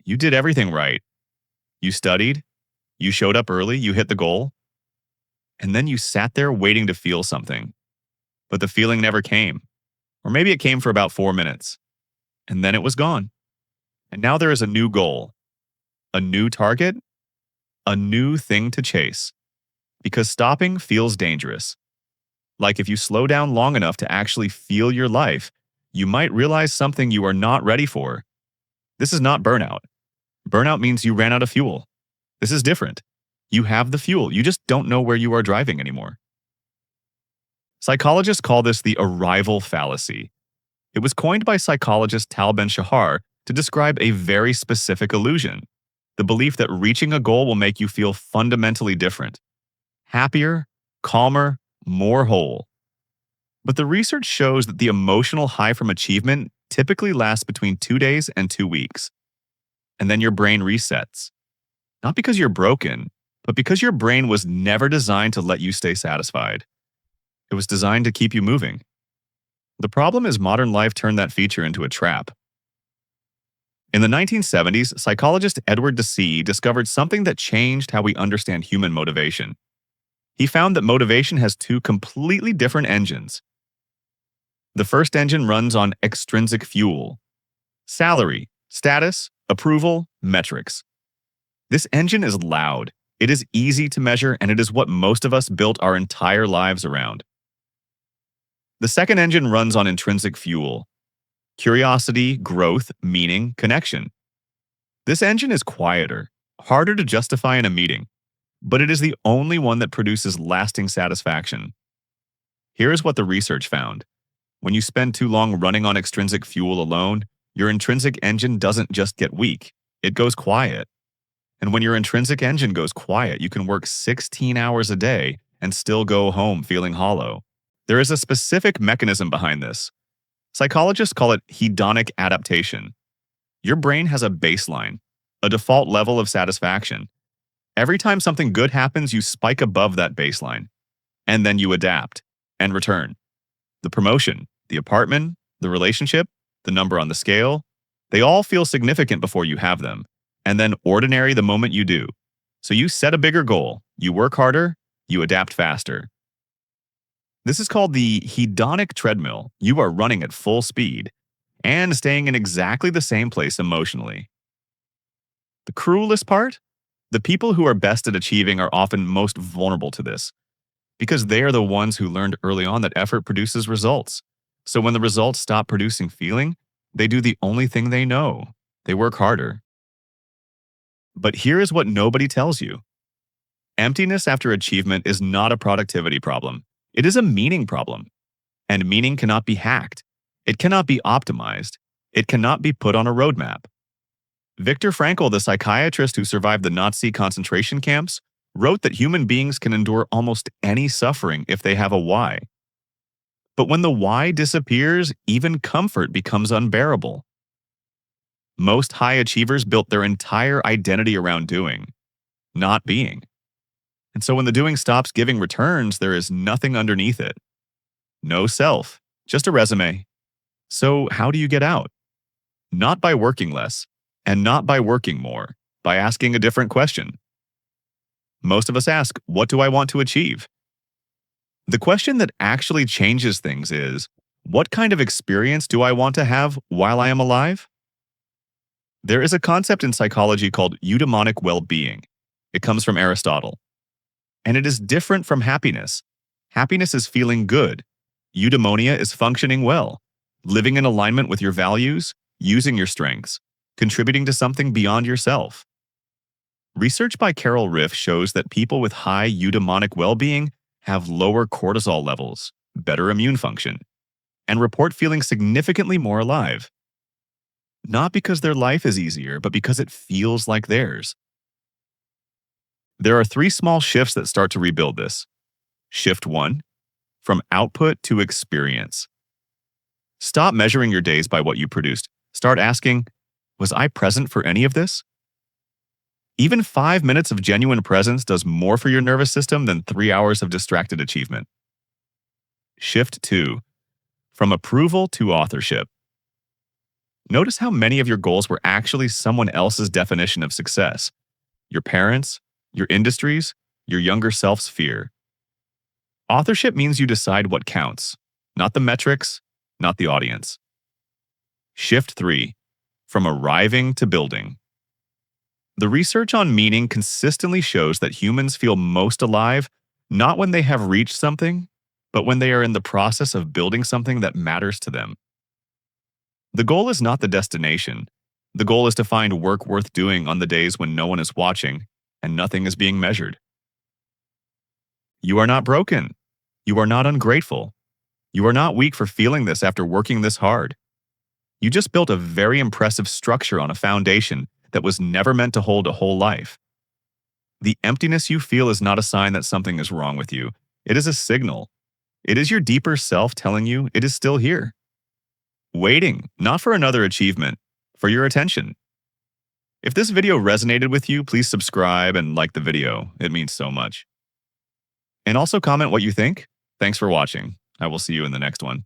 You did everything right. You studied, you showed up early, you hit the goal, and then you sat there waiting to feel something. But the feeling never came. Or maybe it came for about 4 minutes, and then it was gone. And now there is a new goal, a new target, a new thing to chase. Because stopping feels dangerous. Like if you slow down long enough to actually feel your life, you might realize something you are not ready for. This is not burnout. Burnout means you ran out of fuel. This is different. You have the fuel, you just don't know where you are driving anymore. Psychologists call this the Arrival Fallacy. It was coined by psychologist Tal Ben-Shahar to describe a very specific illusion, the belief that reaching a goal will make you feel fundamentally different, happier, calmer, more whole. But the research shows that the emotional high from achievement typically lasts between 2 days and 2 weeks. And then your brain resets. Not because you're broken, but because your brain was never designed to let you stay satisfied. It was designed to keep you moving. The problem is modern life turned that feature into a trap. In the 1970s, psychologist Edward Deci discovered something that changed how we understand human motivation. He found that motivation has two completely different engines. The first engine runs on extrinsic fuel: salary, status, approval, metrics. This engine is loud, it is easy to measure, and it is what most of us built our entire lives around. The second engine runs on intrinsic fuel: curiosity, growth, meaning, connection. This engine is quieter, harder to justify in a meeting, but it is the only one that produces lasting satisfaction. Here is what the research found. When you spend too long running on extrinsic fuel alone, your intrinsic engine doesn't just get weak, it goes quiet. And when your intrinsic engine goes quiet, you can work 16 hours a day and still go home feeling hollow. There is a specific mechanism behind this. Psychologists call it hedonic adaptation. Your brain has a baseline, a default level of satisfaction. Every time something good happens, you spike above that baseline. And then you adapt and return. The promotion, the apartment, the relationship, the number on the scale, they all feel significant before you have them, and then ordinary the moment you do. So you set a bigger goal, you work harder, you adapt faster. This is called the Hedonic Treadmill. You are running at full speed and staying in exactly the same place emotionally. The cruelest part? The people who are best at achieving are often most vulnerable to this, because they are the ones who learned early on that effort produces results. So when the results stop producing feeling, they do the only thing they know. They work harder. But here is what nobody tells you. Emptiness after achievement is not a productivity problem. It is a meaning problem. And meaning cannot be hacked. It cannot be optimized. It cannot be put on a roadmap. Viktor Frankl, the psychiatrist who survived the Nazi concentration camps, wrote that human beings can endure almost any suffering if they have a why. But when the why disappears, even comfort becomes unbearable. Most high achievers built their entire identity around doing, not being. And so when the doing stops giving returns, there is nothing underneath it. No self, just a resume. So how do you get out? Not by working less, and not by working more, by asking a different question. Most of us ask, what do I want to achieve? The question that actually changes things is, what kind of experience do I want to have while I am alive? There is a concept in psychology called eudaimonic well-being. It comes from Aristotle. And it is different from happiness. Happiness is feeling good. Eudaimonia is functioning well, living in alignment with your values, using your strengths, contributing to something beyond yourself. Research by Carol Riff shows that people with high eudaimonic well-being have lower cortisol levels, better immune function, and report feeling significantly more alive. Not because their life is easier, but because it feels like theirs. There are 3 small shifts that start to rebuild this. Shift 1, from output to experience. Stop measuring your days by what you produced. Start asking, was I present for any of this? Even 5 minutes of genuine presence does more for your nervous system than 3 hours of distracted achievement. Shift 2, from approval to authorship. Notice how many of your goals were actually someone else's definition of success: your parents, your industries, your younger self's fear. Authorship means you decide what counts, not the metrics, not the audience. Shift 3. From arriving to building. The research on meaning consistently shows that humans feel most alive not when they have reached something, but when they are in the process of building something that matters to them. The goal is not the destination. The goal is to find work worth doing on the days when no one is watching and nothing is being measured. You are not broken. You are not ungrateful. You are not weak for feeling this after working this hard. You just built a very impressive structure on a foundation that was never meant to hold a whole life. The emptiness you feel is not a sign that something is wrong with you. It is a signal. It is your deeper self telling you it is still here. Waiting, not for another achievement, for your attention. If this video resonated with you, please subscribe and like the video. It means so much. And also comment what you think. Thanks for watching. I will see you in the next one.